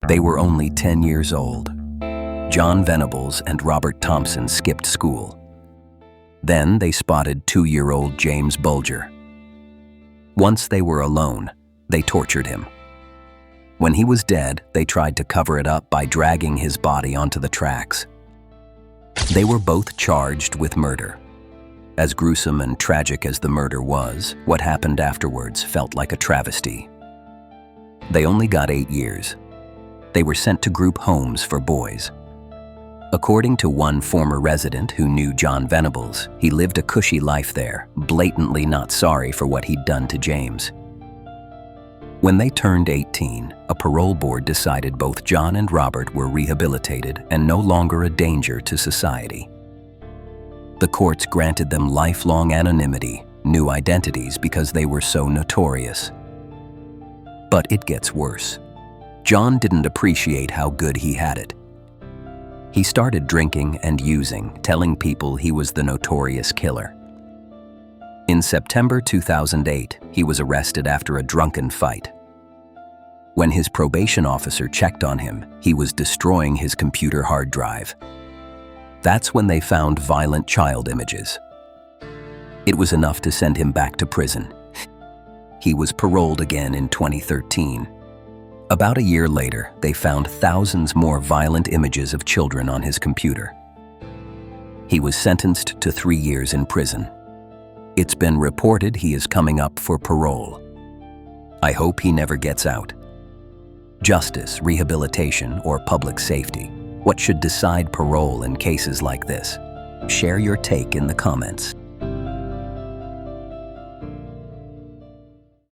They were only 10 years old. John Venables and Robert Thompson skipped school. Then they spotted 2-year-old James Bulger. Once they were alone, they tortured him. When he was dead, they tried to cover it up by dragging his body onto the tracks. They were both charged with murder. As gruesome and tragic as the murder was, what happened afterwards felt like a travesty. They only got 8 years. They were sent to group homes for boys. According to one former resident who knew John Venables, he lived a cushy life there, blatantly not sorry for what he'd done to James. When they turned 18, a parole board decided both John and Robert were rehabilitated and no longer a danger to society. The courts granted them lifelong anonymity, new identities because they were so notorious. But it gets worse. John didn't appreciate how good he had it. He started drinking and using, telling people he was the notorious killer. In September 2008, he was arrested after a drunken fight. When his probation officer checked on him, he was destroying his computer hard drive. That's when they found violent child images. It was enough to send him back to prison. He was paroled again in 2013. About a year later, they found thousands more violent images of children on his computer. He was sentenced to 3 years in prison. It's been reported he is coming up for parole. I hope he never gets out. Justice, rehabilitation, or public safety? What should decide parole in cases like this? Share your take in the comments.